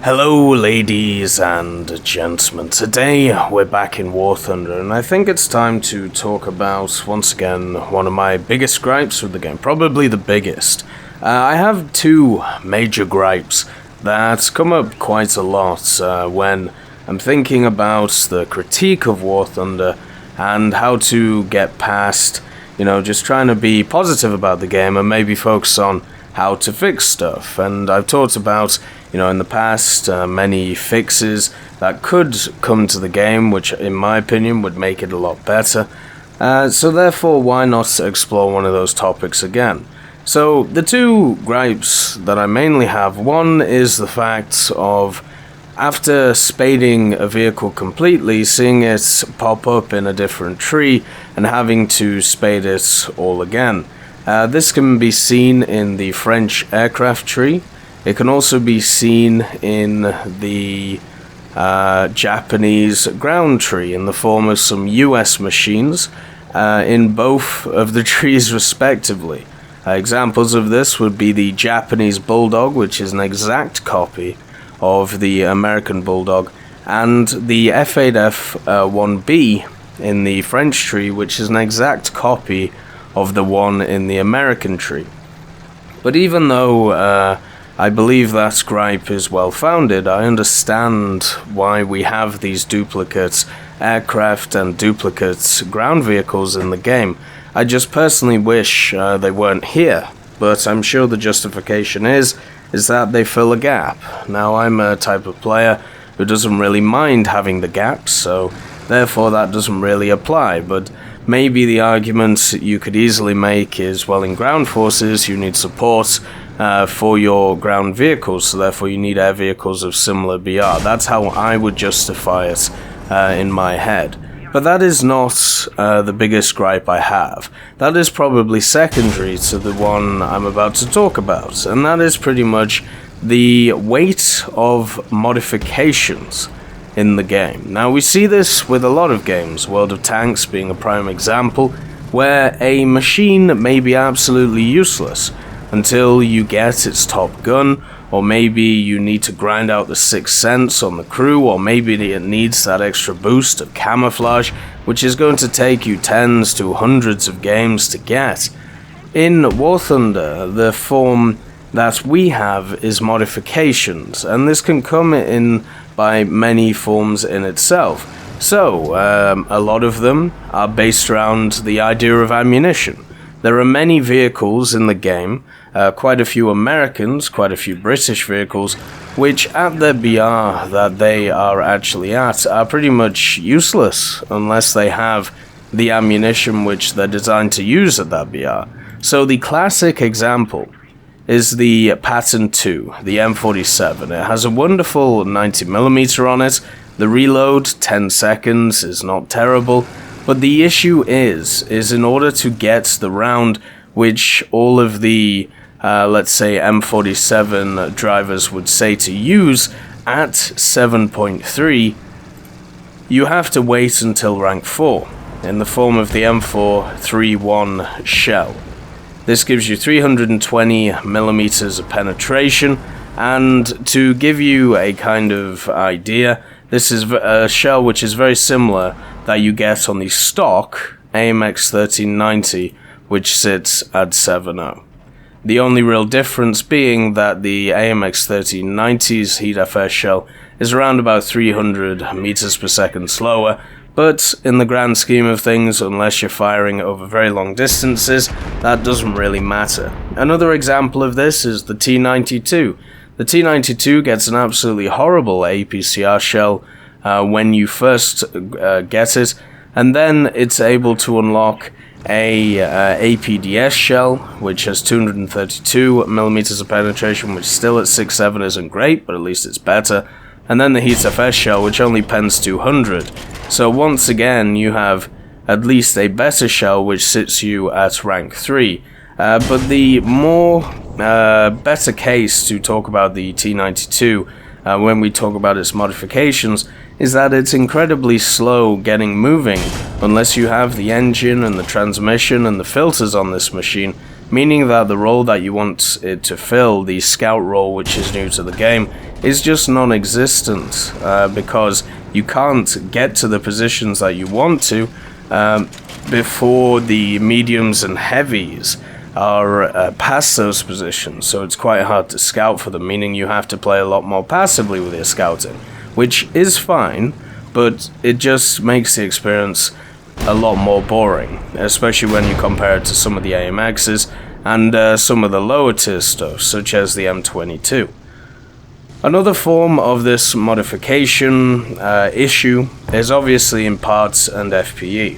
Hello ladies and gentlemen, today we're back in War Thunder and I think it's time to talk about, once again, one of my biggest gripes with the game, probably the biggest. I have two major gripes that come up quite a lot when I'm thinking about the critique of War Thunder and how to get past, just trying to be positive about the game and maybe focus on how to fix stuff. And I've talked about, in the past, many fixes that could come to the game, which in my opinion would make it a lot better. So therefore, why not explore one of those topics again? So the two gripes that I mainly have, one is the fact of, after spading a vehicle completely, seeing it pop up in a different tree and having to spade it all again. This can be seen in the French aircraft tree. It can also be seen in the Japanese ground tree in the form of some US machines in both of the trees respectively. Examples of this would be the Japanese Bulldog, which is an exact copy of the American Bulldog, and the F8F1B in the French tree, which is an exact copy of the one in the American tree. But even though I believe that gripe is well founded, I understand why we have these duplicate aircraft and duplicate ground vehicles in the game. I just personally wish they weren't here, but I'm sure the justification is that they fill a gap. Now, I'm a type of player who doesn't really mind having the gaps, so therefore that doesn't really apply. But maybe the argument you could easily make is, well, in ground forces you need support for your ground vehicles, so therefore you need air vehicles of similar BR. That's how I would justify it in my head. But that is not the biggest gripe I have. That is probably secondary to the one I'm about to talk about, and that is pretty much the weight of modifications in the game. Now, we see this with a lot of games, World of Tanks being a prime example, where a machine may be absolutely useless until you get its top gun, or maybe you need to grind out the Sixth Sense on the crew, or maybe it needs that extra boost of camouflage, which is going to take you tens to hundreds of games to get. In War Thunder, the form that we have is modifications, and this can come in by many forms in itself. So, a lot of them are based around the idea of ammunition. There are many vehicles in the game, quite a few Americans, quite a few British vehicles, which at their BR that they are actually at are pretty much useless unless they have the ammunition which they're designed to use at that BR. So the classic example is the Patton 2, the M47. It has a wonderful 90mm on it. The reload, 10 seconds, is not terrible. But the issue is in order to get the round which all of the, let's say, M47 drivers would say to use at 7.3, you have to wait until rank 4, in the form of the M431 shell. This gives you 320mm of penetration, and to give you a kind of idea, this is a shell which is very similar that you get on the stock AMX1390, which sits at 7.0. The only real difference being that the AMX1390's heat FS shell is around about 300 meters per second slower, but in the grand scheme of things, unless you're firing over very long distances, that doesn't really matter. Another example of this is the T92. The T92 gets an absolutely horrible APCR shell when you first get it, and then it's able to unlock a APDS shell, which has 232mm of penetration, which still at 6.7 isn't great, but at least it's better. And then the Heat FS shell, which only pens 200. So once again, you have at least a better shell, which sits you at rank 3. But the more better case to talk about the T92 when we talk about its modifications is that it's incredibly slow getting moving unless you have the engine and the transmission and the filters on this machine, meaning that the role that you want it to fill, the scout role which is new to the game, is just non-existent because you can't get to the positions that you want to before the mediums and heavies are past those positions, so it's quite hard to scout for them, meaning you have to play a lot more passively with your scouting, which is fine, but it just makes the experience a lot more boring, especially when you compare it to some of the AMXs and some of the lower tier stuff, such as the M22. Another form of this modification issue is obviously in parts and FPE.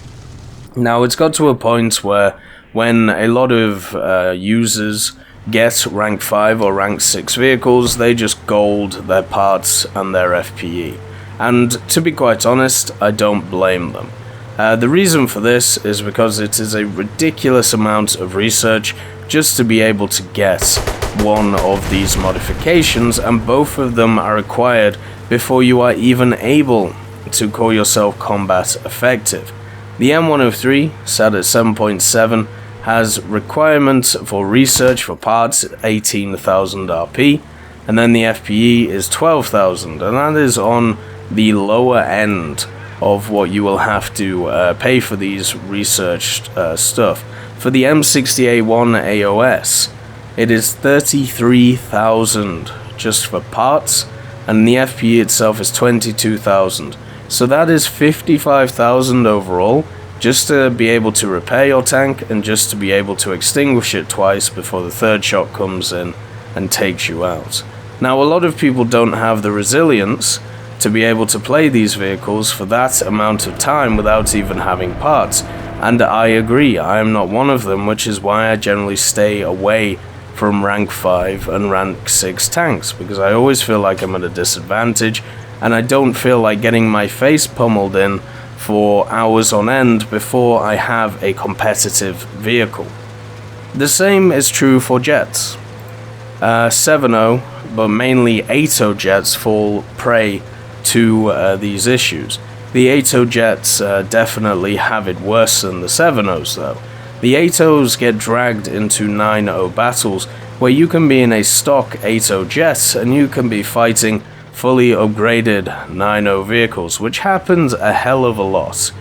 Now, it's got to a point where when a lot of users get rank 5 or rank 6 vehicles, they just gold their parts and their FPE. And to be quite honest, I don't blame them. The reason for this is because it is a ridiculous amount of research just to be able to get one of these modifications, and both of them are required before you are even able to call yourself combat effective. The M103, set at 7.7, has requirements for research for parts at 18,000 RP, and then the FPE is 12,000, and that is on the lower end of what you will have to pay for these researched stuff. For the M60A1 AOS, it is 33,000 just for parts, and the FPE itself is 22,000. So that is 55,000 overall, just to be able to repair your tank and just to be able to extinguish it twice before the third shot comes in and takes you out. Now, a lot of people don't have the resilience to be able to play these vehicles for that amount of time without even having parts, and I agree, I am not one of them, which is why I generally stay away from rank 5 and rank 6 tanks, because I always feel like I'm at a disadvantage, and I don't feel like getting my face pummeled in for hours on end before I have a competitive vehicle. The same is true for jets. 7.0, but mainly 8.0 jets fall prey to these issues. The 8.0 jets definitely have it worse than the 7.0s though. The 8.0s get dragged into 9.0 battles where you can be in a stock 8.0 jet and you can be fighting fully upgraded 9.0 vehicles, which happens a hell of a lot.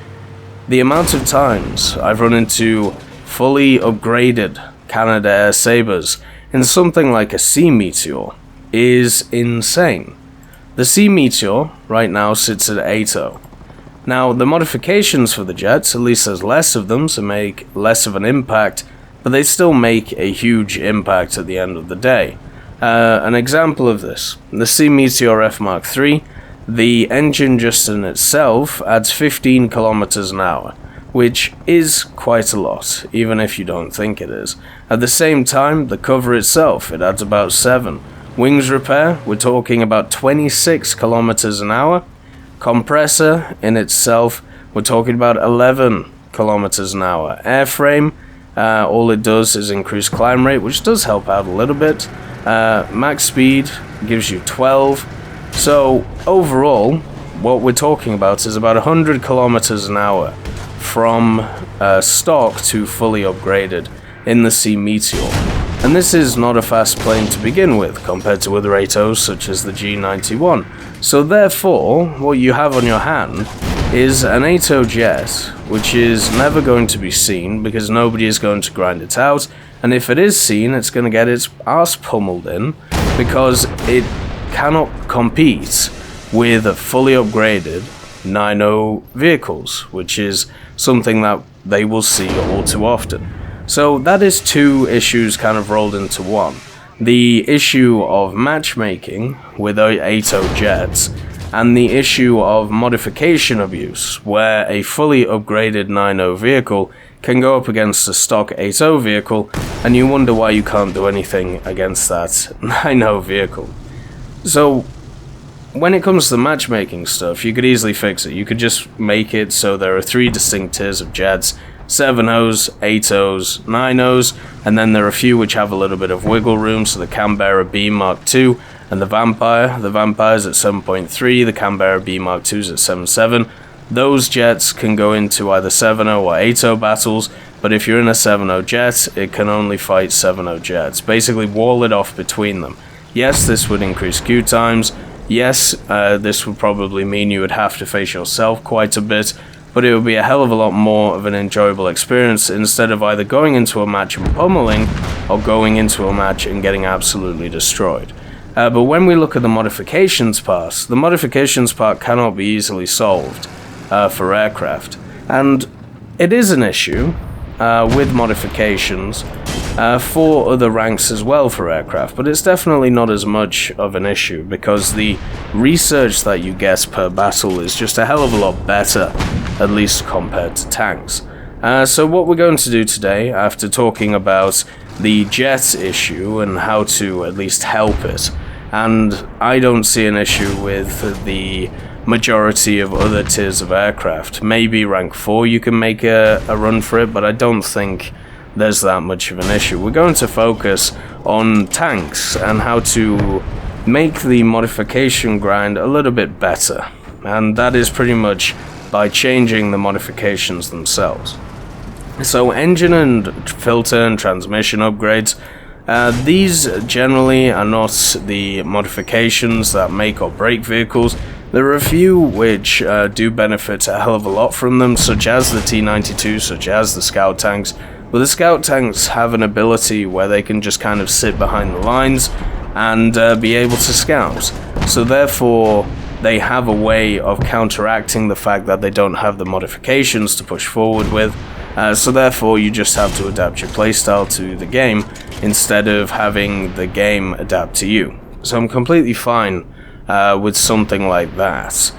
The amount of times I've run into fully upgraded Canada Air Sabres in something like a Sea Meteor is insane. The Sea Meteor right now sits at 8.0. Now, the modifications for the jets, at least there's less of them, so make less of an impact, but they still make a huge impact at the end of the day. An example of this, the Sea Meteor F Mark III, the engine just in itself adds 15 kilometers an hour, which is quite a lot, even if you don't think it is. At the same time, the cover itself, it adds about 7. Wings repair, we're talking about 26 kilometers an hour. Compressor in itself, we're talking about 11 kilometers an hour. Airframe, all it does is increase climb rate, which does help out a little bit. Max speed gives you 12. So overall, what we're talking about is about 100 kilometers an hour from stock to fully upgraded in the Sea Meteor. And this is not a fast plane to begin with compared to other 8.0s such as the G91. So therefore, what you have on your hand is an 8.0 jet, which is never going to be seen because nobody is going to grind it out, and if it is seen, it's going to get its arse pummeled in because it cannot compete with fully upgraded 9.0 vehicles, which is something that they will see all too often. So that is two issues kind of rolled into one. The issue of matchmaking with 8.0 jets, and the issue of modification abuse, where a fully upgraded 9.0 vehicle can go up against a stock 8.0 vehicle, and you wonder why you can't do anything against that 9.0 vehicle. So, when it comes to the matchmaking stuff, you could easily fix it. You could just make it so there are 3 distinct tiers of jets, 7.0s, 8.0s, 9.0s, and then there are a few which have a little bit of wiggle room, so the Canberra B Mark II and the Vampire. The Vampire's at 7.3, the Canberra B Mark II's at 7.7. Those jets can go into either 7.0 or 8.0 battles, but if you're in a 7.0 jet, it can only fight 7.0 jets. Basically wall it off between them. Yes, this would increase queue times. Yes, this would probably mean you would have to face yourself quite a bit, but it would be a hell of a lot more of an enjoyable experience instead of either going into a match and pummeling or going into a match and getting absolutely destroyed. But when we look at the modifications part, the modifications part cannot be easily solved for aircraft. And it is an issue with modifications for other ranks as well for aircraft, but it's definitely not as much of an issue because the research that you get per battle is just a hell of a lot better, at least compared to tanks. So what we're going to do today, after talking about the jet issue and how to at least help it, and I don't see an issue with the majority of other tiers of aircraft. Maybe rank 4 you can make a run for it, but I don't think there's that much of an issue. We're going to focus on tanks and how to make the modification grind a little bit better, and that is pretty much by changing the modifications themselves. So engine and filter and transmission upgrades, these generally are not the modifications that make or break vehicles. There are a few which do benefit a hell of a lot from them, such as the T-92, such as the Scout tanks. But the Scout tanks have an ability where they can just kind of sit behind the lines and be able to scout. So therefore, they have a way of counteracting the fact that they don't have the modifications to push forward with. So therefore, you just have to adapt your playstyle to the game instead of having the game adapt to you. So I'm completely fine with something like that.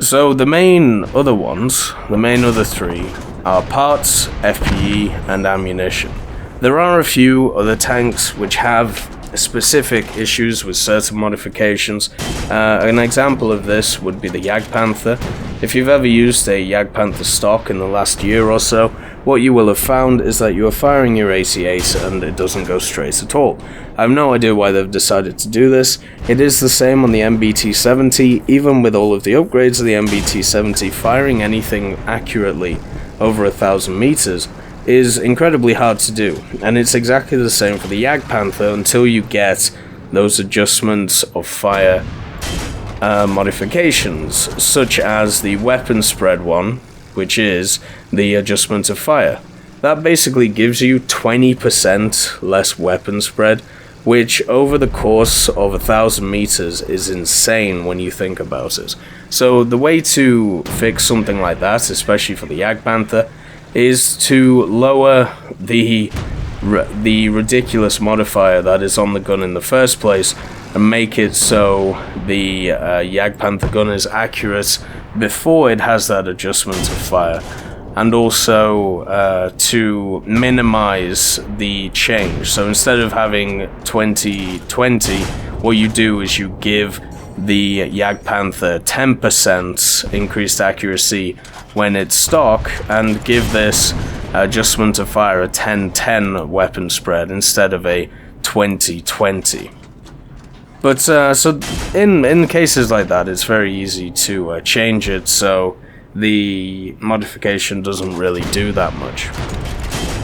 So the main other ones, the main other three, are parts, FPE, and ammunition. There are a few other tanks which have specific issues with certain modifications. An example of this would be the Jagdpanther. If you've ever used a Jagdpanther stock in the last year or so, what you will have found is that you are firing your AC-8 and it doesn't go straight at all. I have no idea why they've decided to do this. It is the same on the MBT-70. Even with all of the upgrades of the MBT-70, firing anything accurately over 1,000 meters is incredibly hard to do, and it's exactly the same for the Jagdpanther until you get those adjustments of fire modifications, such as the weapon spread one, which is the adjustment of fire. That basically gives you 20% less weapon spread, which over the course of 1,000 meters is insane when you think about it. So the way to fix something like that, especially for the Jagdpanther, is to lower the ridiculous modifier that is on the gun in the first place and make it so the Jagdpanther gun is accurate before it has that adjustment of fire, and also to minimize the change. So instead of having 20-20, what you do is you give the Jagdpanther 10% increased accuracy when it's stock, and give this adjustment of fire a 10-10 weapon spread instead of a 20-20. But so in cases like that, it's very easy to change it, so the modification doesn't really do that much.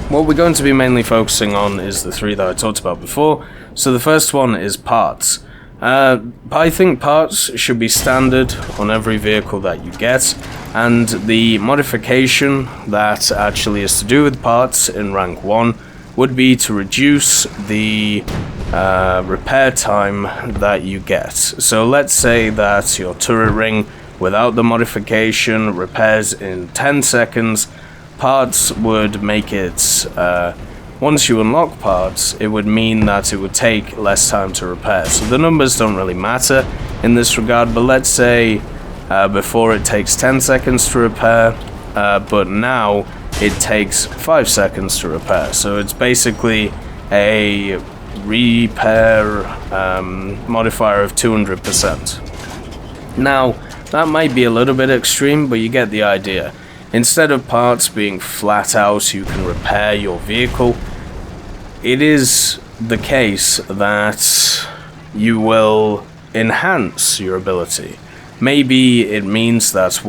What we're going to be mainly focusing on is the three that I talked about before. So the first one is parts. I think parts should be standard on every vehicle that you get, and the modification that actually is to do with parts in rank 1 would be to reduce the repair time that you get. So let's say that your turret ring without the modification repairs in 10 seconds. Parts would make it once you unlock parts, it would mean that it would take less time to repair. So the numbers don't really matter in this regard, but let's say before it takes 10 seconds to repair, but now it takes 5 seconds to repair. So it's basically a repair modifier of 200%. Now, that might be a little bit extreme, but you get the idea. instead of parts being flat out you can repair your vehicle, it is the case that you will enhance your ability. Maybe it means that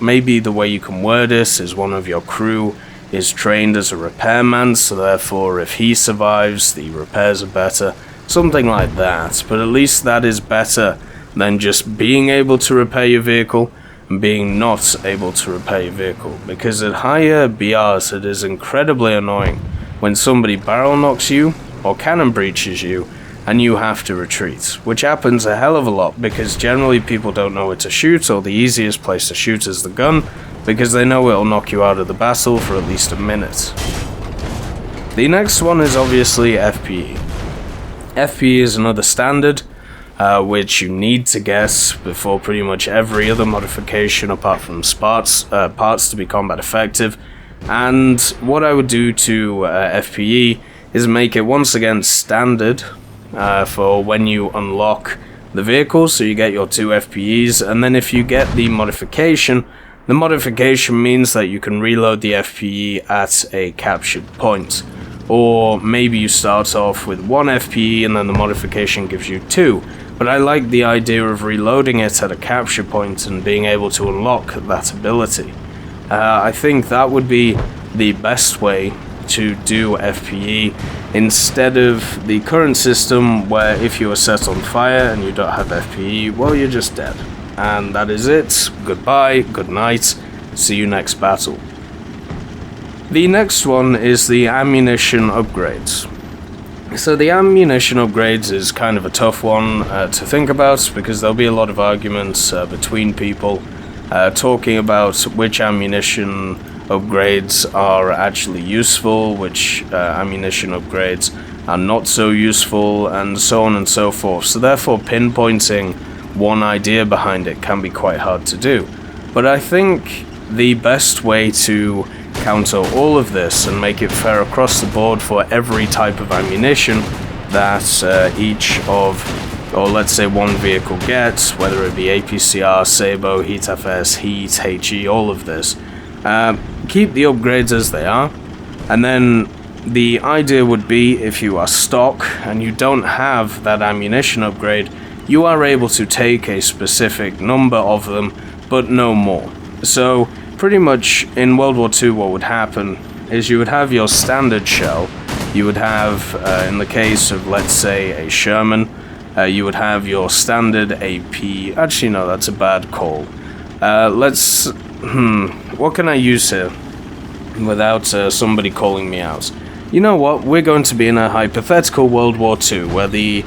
maybe the way you can word this is one of your crew is trained as a repairman, so therefore if he survives, the repairs are better. Something like that, but at least that is better than just being able to repair your vehicle and being not able to repair your vehicle. Because at higher BRs it is incredibly annoying when somebody barrel knocks you or cannon breaches you and you have to retreat, which happens a hell of a lot because generally people don't know where to shoot, or the easiest place to shoot is the gun because they know it'll knock you out of the battle for at least a minute. The next one is obviously FPE. FPE is another standard which you need to get before pretty much every other modification apart from parts to be combat effective. And what I would do to FPE is make it once again standard for when you unlock the vehicle, so you get your 2 FPEs, and then if you get the modification means that you can reload the FPE at a captured point. Or maybe you start off with 1 FPE and then the modification gives you 2. But I like the idea of reloading it at a capture point and being able to unlock that ability. I think that would be the best way to do FPE instead of the current system where if you are set on fire and you don't have FPE, well, you're just dead. And that is it. Goodbye, good night, see you next battle. The next one is the ammunition upgrades. So the ammunition upgrades is kind of a tough one to think about because there'll be a lot of arguments between people talking about which ammunition upgrades are actually useful, which ammunition upgrades are not so useful, and so on and so forth. So therefore pinpointing one idea behind it can be quite hard to do. But I think the best way to counter all of this and make it fair across the board for every type of ammunition that each of, or let's say one vehicle gets, whether it be APCR, Sabo, HeatFS, Heat, HE, all of this, keep the upgrades as they are. And then the idea would be if you are stock and you don't have that ammunition upgrade, you are able to take a specific number of them, but no more. So pretty much in World War II what would happen is you would have your standard shell, you would have, in the case of let's say a Sherman, you would have your standard AP, actually no, that's a bad call. What can I use here without somebody calling me out? You know what, we're going to be in a hypothetical World War II where the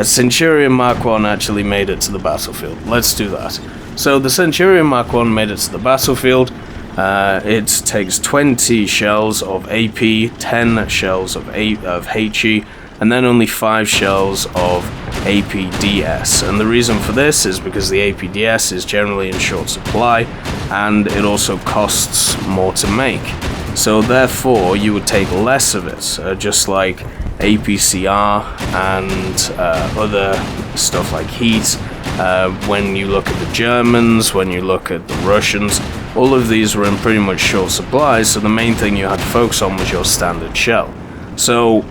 Centurion Mark 1 actually made it to the battlefield. Let's do that. So the Centurion Mark 1 made it to the battlefield. It takes 20 shells of AP, 10 shells of HE, and then only 5 shells of APDS. And the reason for this is because the APDS is generally in short supply, and it also costs more to make. So therefore, you would take less of it, just like APCR and other stuff like Heat. When you look at the Germans, when you look at the Russians, all of these were in pretty much short supply, so the main thing you had to focus on was your standard shell. So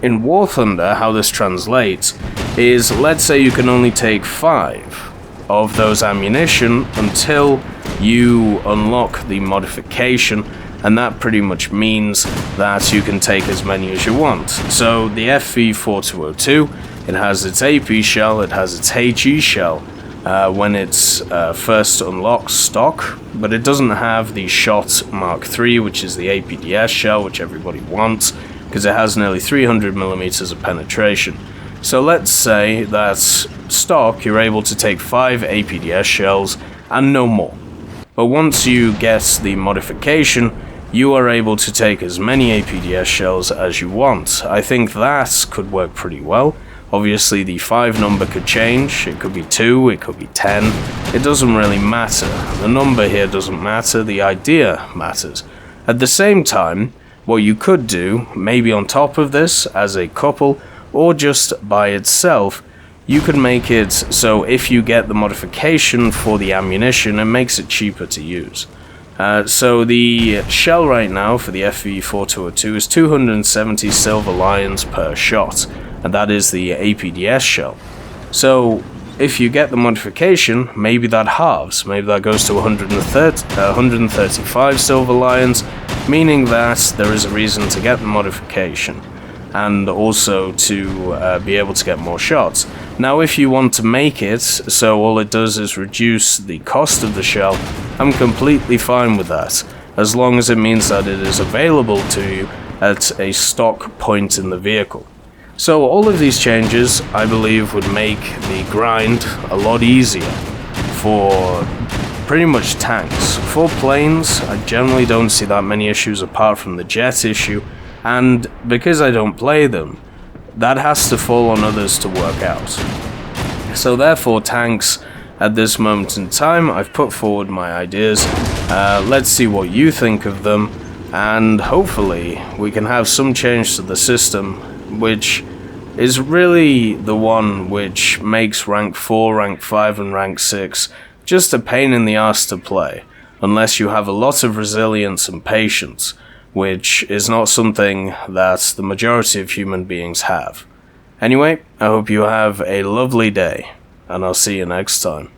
in War Thunder, how this translates is, let's say you can only take 5 of those ammunition until you unlock the modification, and that pretty much means that you can take as many as you want. So the FV4202, it has its AP shell, it has its HE shell when it's first unlocked stock, but it doesn't have the Shot Mark III, which is the APDS shell, which everybody wants, because it has nearly 300mm of penetration. So let's say that stock, you're able to take 5 APDS shells and no more. But once you get the modification, you are able to take as many APDS shells as you want. I think that could work pretty well. Obviously the 5 number could change, it could be 2, it could be 10, it doesn't really matter. The number here doesn't matter, the idea matters. At the same time, what you could do, maybe on top of this as a couple, or just by itself, you could make it so if you get the modification for the ammunition, it makes it cheaper to use. So the shell right now for the FV4202 is 270 silver lions per shot, and that is the APDS shell. So if you get the modification, maybe that halves, maybe that goes to 135 silver lions, meaning that there is a reason to get the modification, and also to be able to get more shots. Now if you want to make it so all it does is reduce the cost of the shell, I'm completely fine with that, as long as it means that it is available to you at a stock point in the vehicle. So all of these changes, I believe, would make the grind a lot easier for pretty much tanks. For planes, I generally don't see that many issues apart from the jet issue, and because I don't play them, that has to fall on others to work out. So therefore, tanks, at this moment in time, I've put forward my ideas. Let's see what you think of them, and hopefully we can have some change to the system, which is really the one which makes rank 4, rank 5 and rank 6 just a pain in the ass to play, unless you have a lot of resilience and patience, which is not something that the majority of human beings have. Anyway, I hope you have a lovely day, and I'll see you next time.